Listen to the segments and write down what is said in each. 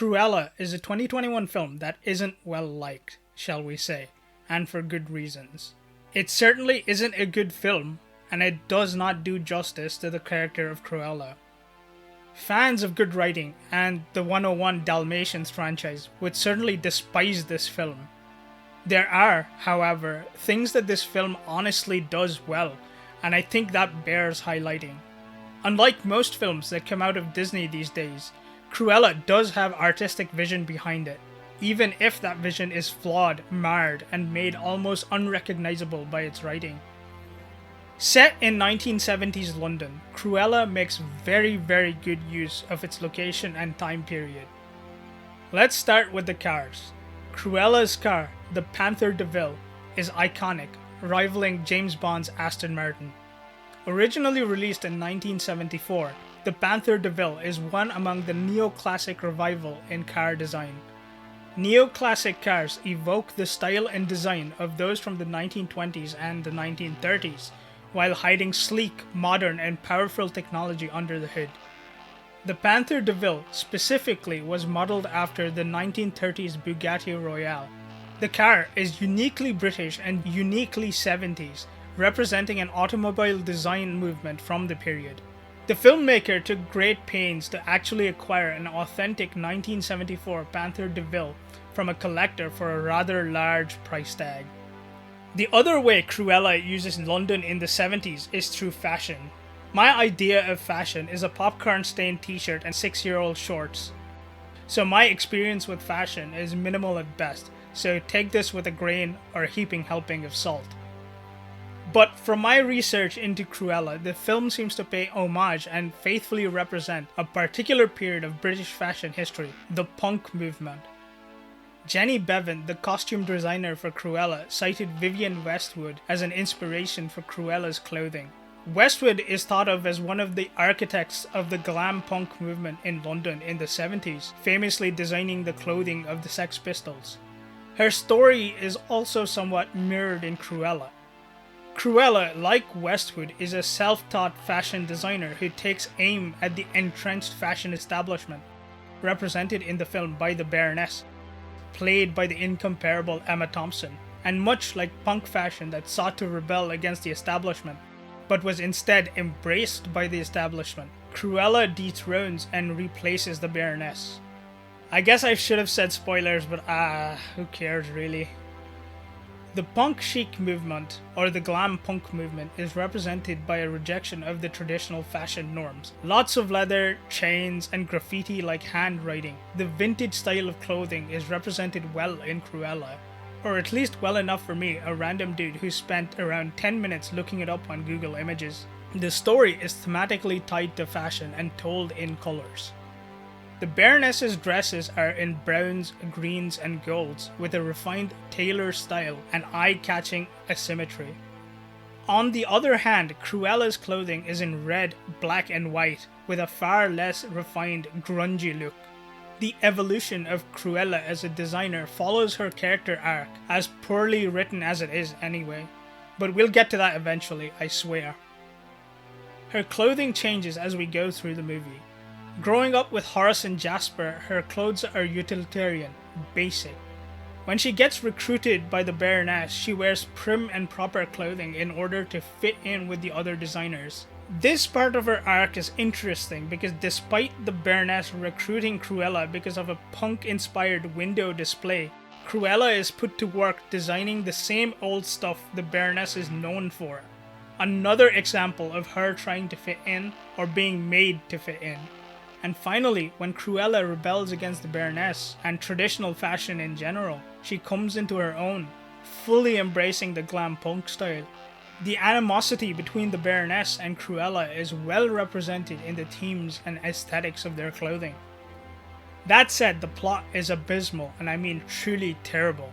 Cruella is a 2021 film that isn't well liked, shall we say, and for good reasons. It certainly isn't a good film, and it does not do justice to the character of Cruella. Fans of good writing and the 101 Dalmatians franchise would certainly despise this film. There are, however, things that this film honestly does well, and I think that bears highlighting. Unlike most films that come out of Disney these days, Cruella does have artistic vision behind it, even if that vision is flawed, marred, and made almost unrecognizable by its writing. Set in 1970s London, Cruella makes very good use of its location and time period. Let's start with the cars. Cruella's car, the Panther DeVille, is iconic, rivaling James Bond's Aston Martin. Originally released in 1974, the Panther DeVille is one among the neoclassic revival in car design. Neoclassic cars evoke the style and design of those from the 1920s and the 1930s, while hiding sleek, modern, and powerful technology under the hood. The Panther DeVille specifically was modeled after the 1930s Bugatti Royale. The car is uniquely British and uniquely 70s, representing an automobile design movement from the period. The filmmaker took great pains to actually acquire an authentic 1974 Panther DeVille from a collector for a rather large price tag. The other way Cruella uses London in the 70s is through fashion. My idea of fashion is a popcorn-stained t-shirt and 6-year-old shorts. So my experience with fashion is minimal at best, so take this with a grain or a heaping helping of salt. But from my research into Cruella, the film seems to pay homage and faithfully represent a particular period of British fashion history, the punk movement. Jenny Bevan, the costume designer for Cruella, cited Vivienne Westwood as an inspiration for Cruella's clothing. Westwood is thought of as one of the architects of the glam punk movement in London in the 70s, famously designing the clothing of the Sex Pistols. Her story is also somewhat mirrored in Cruella. Cruella, like Westwood, is a self-taught fashion designer who takes aim at the entrenched fashion establishment, represented in the film by the Baroness, played by the incomparable Emma Thompson, and much like punk fashion that sought to rebel against the establishment, but was instead embraced by the establishment, Cruella dethrones and replaces the Baroness. I guess I should have said spoilers, but who cares really? The punk chic movement, or the glam punk movement, is represented by a rejection of the traditional fashion norms. Lots of leather, chains, and graffiti-like handwriting. The vintage style of clothing is represented well in Cruella, or at least well enough for me, a random dude who spent around 10 minutes looking it up on Google Images. The story is thematically tied to fashion and told in colors. The Baroness's dresses are in browns, greens, and golds, with a refined tailor style and eye-catching asymmetry. On the other hand, Cruella's clothing is in red, black, and white, with a far less refined, grungy look. The evolution of Cruella as a designer follows her character arc, as poorly written as it is anyway. But we'll get to that eventually, I swear. Her clothing changes as we go through the movie. Growing up with Horace and Jasper, her clothes are utilitarian, basic. When she gets recruited by the Baroness, she wears prim and proper clothing in order to fit in with the other designers. This part of her arc is interesting because despite the Baroness recruiting Cruella because of a punk-inspired window display, Cruella is put to work designing the same old stuff the Baroness is known for. Another example of her trying to fit in, or being made to fit in. And finally, when Cruella rebels against the Baroness and traditional fashion in general, she comes into her own, fully embracing the glam punk style. The animosity between the Baroness and Cruella is well represented in the themes and aesthetics of their clothing. That said, the plot is abysmal, and I mean truly terrible.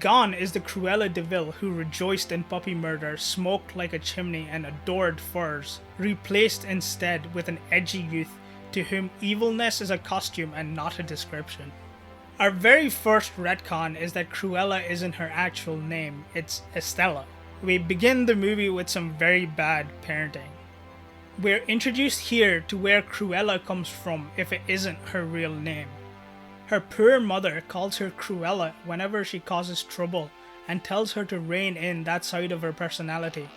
Gone is the Cruella DeVille who rejoiced in puppy murder, smoked like a chimney, and adored furs, replaced instead with an edgy youth to whom evilness is a costume and not a description. Our very first retcon is that Cruella isn't her actual name, it's Estella. We begin the movie with some very bad parenting. We're introduced here to where Cruella comes from if it isn't her real name. Her poor mother calls her Cruella whenever she causes trouble and tells her to rein in that side of her personality.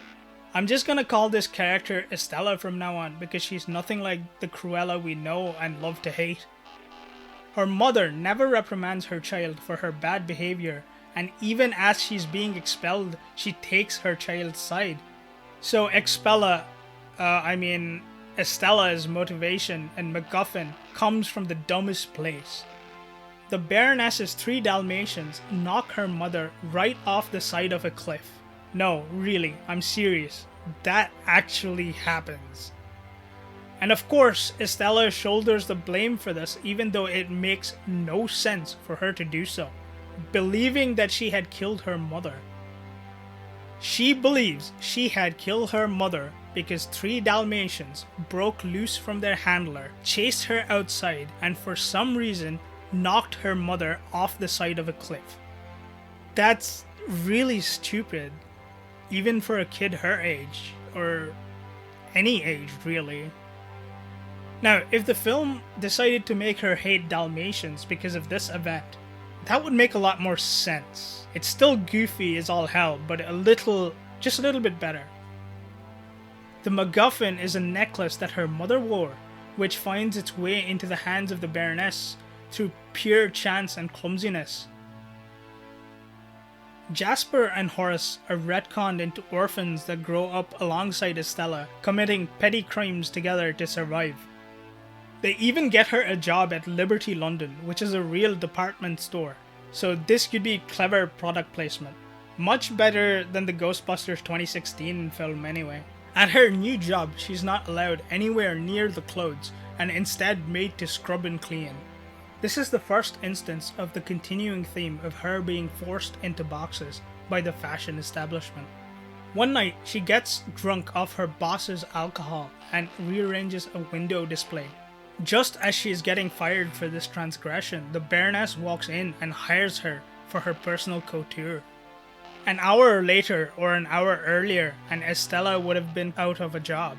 I'm just gonna call this character Estella from now on because she's nothing like the Cruella we know and love to hate. Her mother never reprimands her child for her bad behavior, and even as she's being expelled, she takes her child's side. So Estella's motivation and MacGuffin comes from the dumbest place. The Baroness's 3 Dalmatians knock her mother right off the side of a cliff. No, really, I'm serious. That actually happens. And of course, Estella shoulders the blame for this even though it makes no sense for her to do so, believing that she had killed her mother. She believes she had killed her mother because 3 Dalmatians broke loose from their handler, chased her outside, and for some reason knocked her mother off the side of a cliff. That's really stupid, even for a kid her age, or any age really. Now, if the film decided to make her hate Dalmatians because of this event, that would make a lot more sense. It's still goofy as all hell, but just a little bit better. The MacGuffin is a necklace that her mother wore, which finds its way into the hands of the Baroness through pure chance and clumsiness. Jasper and Horace are retconned into orphans that grow up alongside Estella, committing petty crimes together to survive. They even get her a job at Liberty London, which is a real department store, so this could be clever product placement. Much better than the Ghostbusters 2016 film anyway. At her new job, she's not allowed anywhere near the clothes and instead made to scrub and clean. This is the first instance of the continuing theme of her being forced into boxes by the fashion establishment. One night, she gets drunk off her boss's alcohol and rearranges a window display. Just as she is getting fired for this transgression, the Baroness walks in and hires her for her personal couture. An hour later or an hour earlier, and Estella would have been out of a job.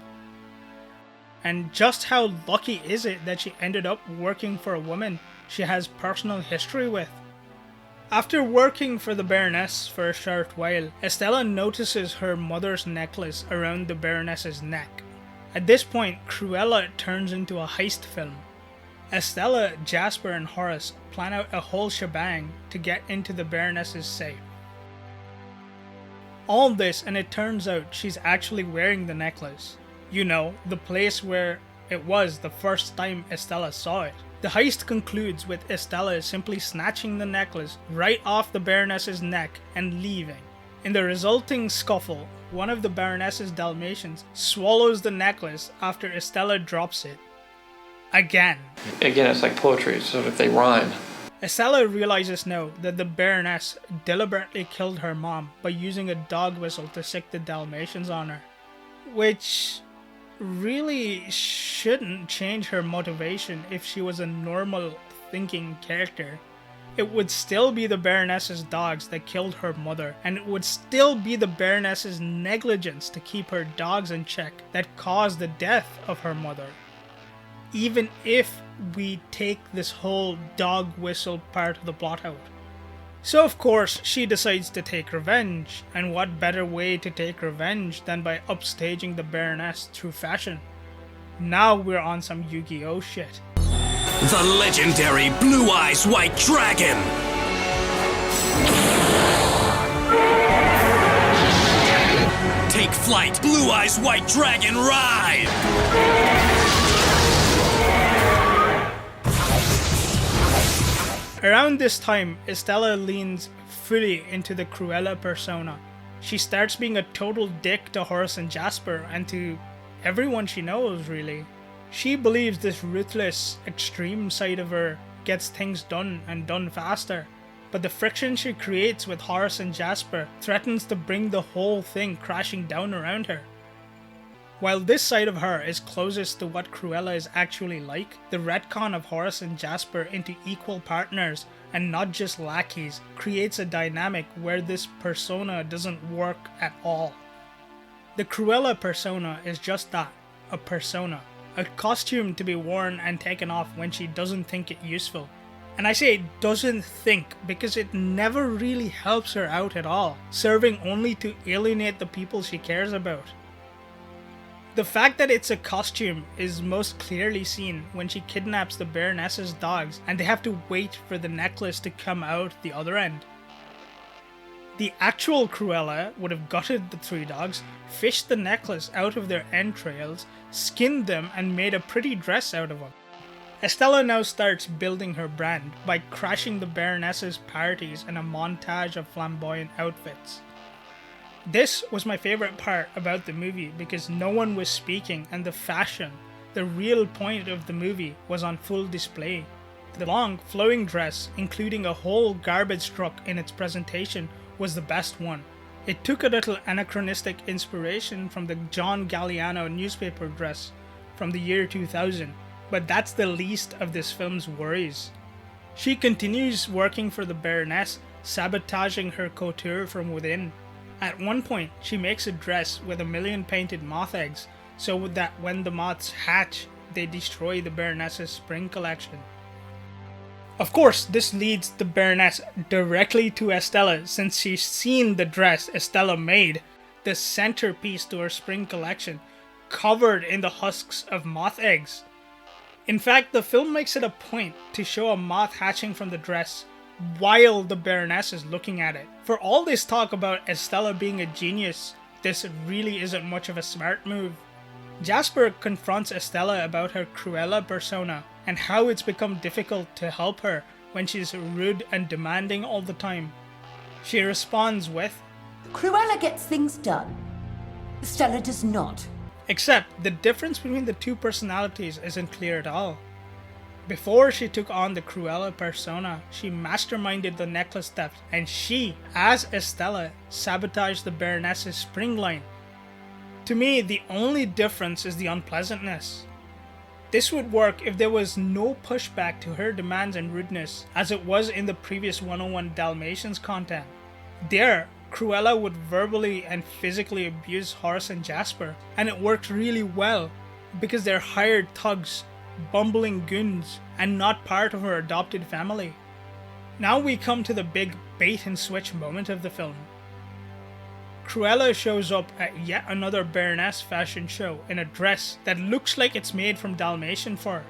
And just how lucky is it that she ended up working for a woman she has personal history with? After working for the Baroness for a short while, Estella notices her mother's necklace around the Baroness's neck. At this point, Cruella turns into a heist film. Estella, Jasper, and Horace plan out a whole shebang to get into the Baroness's safe. All this, and it turns out she's actually wearing the necklace. You know, the place where it was the first time Estella saw it. The heist concludes with Estella simply snatching the necklace right off the Baroness's neck and leaving. In the resulting scuffle, one of the Baroness's Dalmatians swallows the necklace after Estella drops it. Again, it's like poetry, so if they rhyme. Estella realizes now that the Baroness deliberately killed her mom by using a dog whistle to sick the Dalmatians on her. Which really shouldn't change her motivation if she was a normal thinking character. It would still be the Baroness's dogs that killed her mother, and it would still be the Baroness's negligence to keep her dogs in check that caused the death of her mother. Even if we take this whole dog whistle part of the plot out. So of course, she decides to take revenge, and what better way to take revenge than by upstaging the Baroness through fashion. Now we're on some Yu-Gi-Oh shit. The legendary Blue Eyes White Dragon! Take flight, Blue Eyes White Dragon ride! Around this time, Estella leans fully into the Cruella persona. She starts being a total dick to Horace and Jasper, and to everyone she knows, really. She believes this ruthless, extreme side of her gets things done and done faster, but the friction she creates with Horace and Jasper threatens to bring the whole thing crashing down around her. While this side of her is closest to what Cruella is actually like, the retcon of Horace and Jasper into equal partners and not just lackeys creates a dynamic where this persona doesn't work at all. The Cruella persona is just that, a persona. A costume to be worn and taken off when she doesn't think it useful. And I say doesn't think because it never really helps her out at all, serving only to alienate the people she cares about. The fact that it's a costume is most clearly seen when she kidnaps the Baroness's dogs and they have to wait for the necklace to come out the other end. The actual Cruella would have gutted the 3 dogs, fished the necklace out of their entrails, skinned them and made a pretty dress out of them. Estella now starts building her brand by crashing the Baroness's parties in a montage of flamboyant outfits. This was my favourite part about the movie because no one was speaking and the fashion, the real point of the movie, was on full display. The long, flowing dress, including a whole garbage truck in its presentation, was the best one. It took a little anachronistic inspiration from the John Galliano newspaper dress from the year 2000, but that's the least of this film's worries. She continues working for the Baroness, sabotaging her couture from within. At one point, she makes a dress with 1,000,000 painted moth eggs, so that when the moths hatch, they destroy the Baroness's spring collection. Of course, this leads the Baroness directly to Estella since she's seen the dress Estella made, the centerpiece to her spring collection, covered in the husks of moth eggs. In fact, the film makes it a point to show a moth hatching from the dress while the Baroness is looking at it. For all this talk about Estella being a genius, this really isn't much of a smart move. Jasper confronts Estella about her Cruella persona and how it's become difficult to help her when she's rude and demanding all the time. She responds with, Cruella gets things done. Stella does not. Except the difference between the 2 personalities isn't clear at all. Before she took on the Cruella persona, she masterminded the necklace theft, and she, as Estella, sabotaged the Baroness's spring line. To me, the only difference is the unpleasantness. This would work if there was no pushback to her demands and rudeness, as it was in the previous 101 Dalmatians content. There, Cruella would verbally and physically abuse Horace and Jasper, and it worked really well, because they're hired thugs, bumbling goons, and not part of her adopted family. Now we come to the big bait and switch moment of the film. Cruella shows up at yet another Baroness fashion show in a dress that looks like it's made from Dalmatian fur.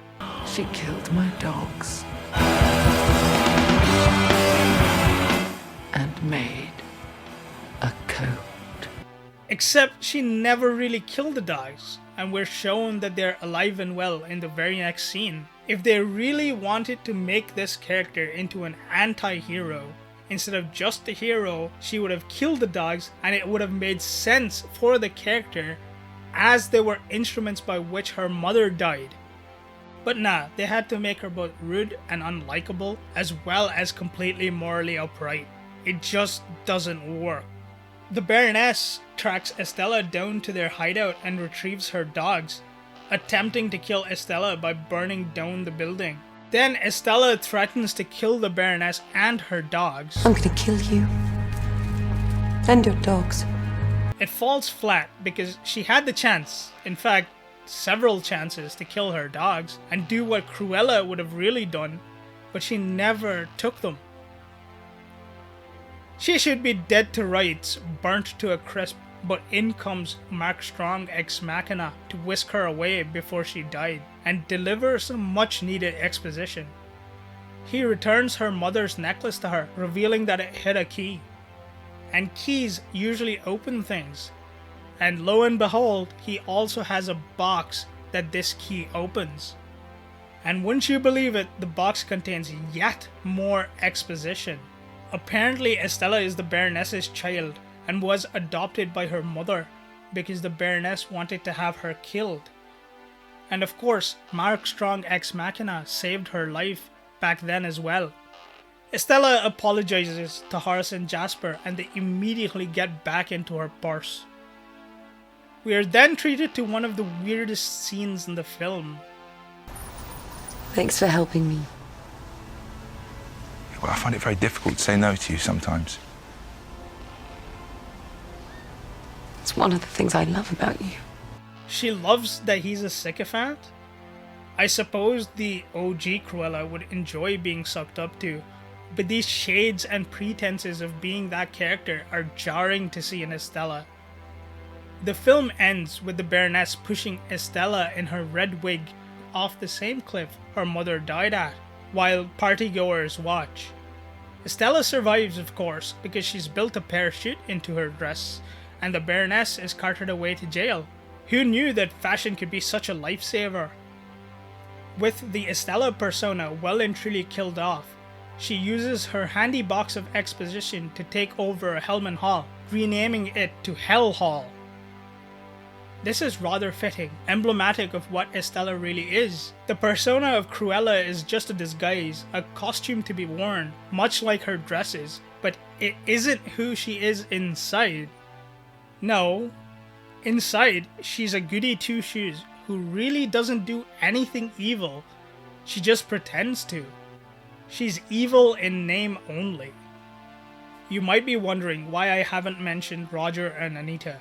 She killed my dogs and made a coat. Except she never really killed the dogs, and we're shown that they're alive and well in the very next scene. If they really wanted to make this character into an anti-hero, instead of just the hero, she would have killed the dogs and it would have made sense for the character, as they were instruments by which her mother died. But nah, they had to make her both rude and unlikable, as well as completely morally upright. It just doesn't work. The Baroness tracks Estella down to their hideout and retrieves her dogs, attempting to kill Estella by burning down the building. Then Estella threatens to kill the Baroness and her dogs. I'm gonna kill you. And your dogs. It falls flat because she had the chance, in fact, several chances to kill her dogs and do what Cruella would have really done, but she never took them. She should be dead to rights, burnt to a crisp, but in comes Mark Strong ex machina to whisk her away before she died and deliver some much needed exposition. He returns her mother's necklace to her, revealing that it hid a key. And keys usually open things. And lo and behold, he also has a box that this key opens. And wouldn't you believe it, the box contains yet more exposition. Apparently Estella is the Baroness's child and was adopted by her mother because the Baroness wanted to have her killed. And of course, Mark Strong ex machina saved her life back then as well. Estella apologizes to Horace and Jasper and they immediately get back into her purse. We are then treated to one of the weirdest scenes in the film. Thanks for helping me. Well, I find it very difficult to say no to you sometimes. It's one of the things I love about you. She loves that he's a sycophant. I suppose the OG Cruella would enjoy being sucked up to, but these shades and pretenses of being that character are jarring to see in Estella. The film ends with the Baroness pushing Estella in her red wig off the same cliff her mother died at, while partygoers watch. Estella survives, of course, because she's built a parachute into her dress, and the Baroness is carted away to jail. Who knew that fashion could be such a lifesaver? With the Estella persona well and truly killed off, she uses her handy box of exposition to take over Hellman Hall, renaming it to Hell Hall. This is rather fitting, emblematic of what Estella really is. The persona of Cruella is just a disguise, a costume to be worn, much like her dresses, but it isn't who she is inside. No, inside, she's a goody two-shoes who really doesn't do anything evil, she just pretends to. She's evil in name only. You might be wondering why I haven't mentioned Roger and Anita.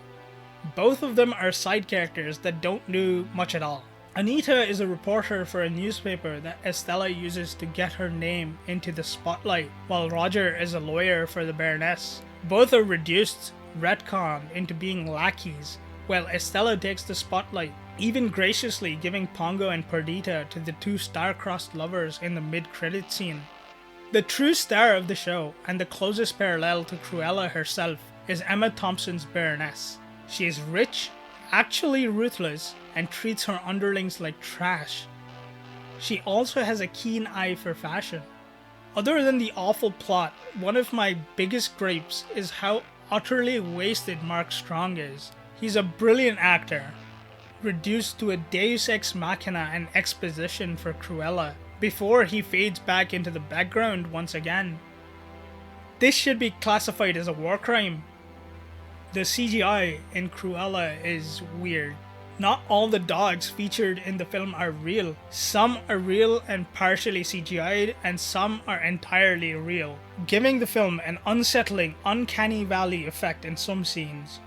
Both of them are side characters that don't do much at all. Anita is a reporter for a newspaper that Estella uses to get her name into the spotlight, while Roger is a lawyer for the Baroness. Both are reduced, retconned into being lackeys, while Estella takes the spotlight, even graciously giving Pongo and Perdita to the two star-crossed lovers in the mid-credit scene. The true star of the show, and the closest parallel to Cruella herself, is Emma Thompson's Baroness. She is rich, actually ruthless, and treats her underlings like trash. She also has a keen eye for fashion. Other than the awful plot, one of my biggest gripes is how utterly wasted Mark Strong is. He's a brilliant actor, reduced to a deus ex machina and exposition for Cruella, before he fades back into the background once again. This should be classified as a war crime. The CGI in Cruella is weird. Not all the dogs featured in the film are real. Some are real and partially CGI'd, and some are entirely real, giving the film an unsettling, uncanny valley effect in some scenes.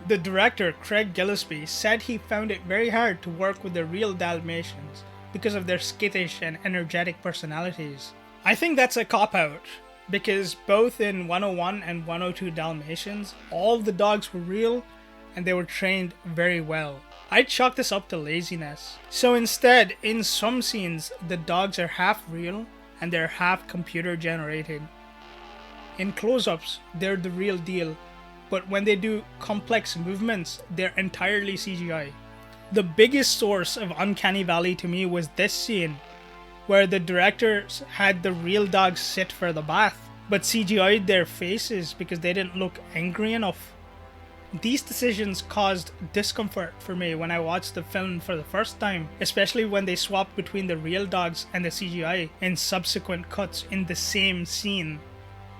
The director, Craig Gillespie, said he found it very hard to work with the real Dalmatians because of their skittish and energetic personalities. I think that's a cop-out, because both in 101 and 102 Dalmatians, all the dogs were real and they were trained very well. I'd chalk this up to laziness. So instead, in some scenes, the dogs are half real and they're half computer generated. In close-ups, they're the real deal, but when they do complex movements, they're entirely CGI. The biggest source of Uncanny Valley to me was this scene, where the directors had the real dogs sit for the bath, but CGI'd their faces because they didn't look angry enough. These decisions caused discomfort for me when I watched the film for the first time, especially when they swapped between the real dogs and the CGI in subsequent cuts in the same scene.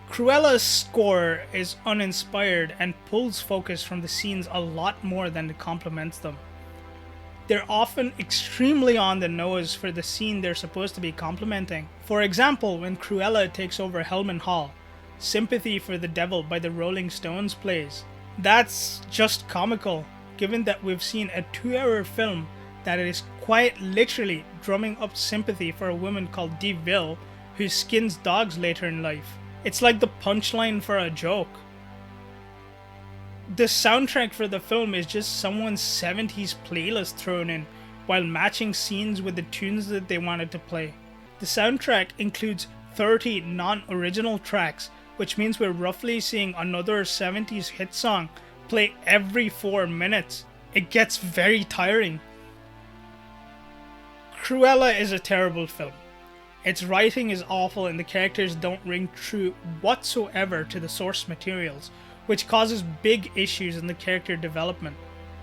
Cruella's score is uninspired and pulls focus from the scenes a lot more than it complements them. They're often extremely on the nose for the scene they're supposed to be complementing. For example, when Cruella takes over Hellman Hall, Sympathy for the Devil by the Rolling Stones plays. That's just comical, given that we've seen a 2-hour film that is quite literally drumming up sympathy for a woman called DeVille who skins dogs later in life. It's like the punchline for a joke. The soundtrack for the film is just someone's 70s playlist thrown in, while matching scenes with the tunes that they wanted to play. The soundtrack includes 30 non-original tracks, which means we're roughly seeing another 70s hit song play every 4 minutes. It gets very tiring. Cruella is a terrible film. Its writing is awful and the characters don't ring true whatsoever to the source materials, which causes big issues in the character development.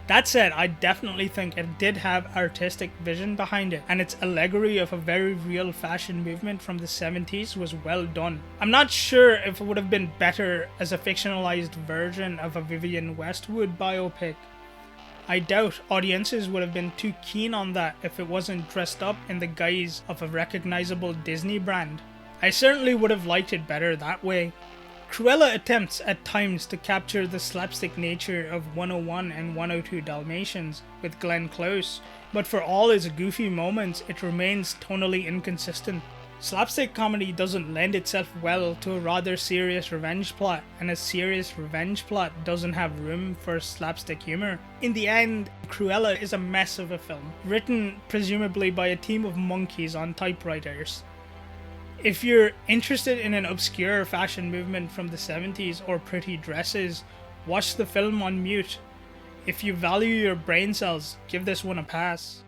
That said, I definitely think it did have artistic vision behind it, and its allegory of a very real fashion movement from the 70s was well done. I'm not sure if it would have been better as a fictionalized version of a Vivienne Westwood biopic. I doubt audiences would have been too keen on that if it wasn't dressed up in the guise of a recognizable Disney brand. I certainly would have liked it better that way. Cruella attempts at times to capture the slapstick nature of 101 and 102 Dalmatians with Glenn Close, but for all its goofy moments, it remains tonally inconsistent. Slapstick comedy doesn't lend itself well to a rather serious revenge plot, and a serious revenge plot doesn't have room for slapstick humor. In the end, Cruella is a mess of a film, written presumably by a team of monkeys on typewriters. If you're interested in an obscure fashion movement from the 70s or pretty dresses, watch the film on mute. If you value your brain cells, give this one a pass.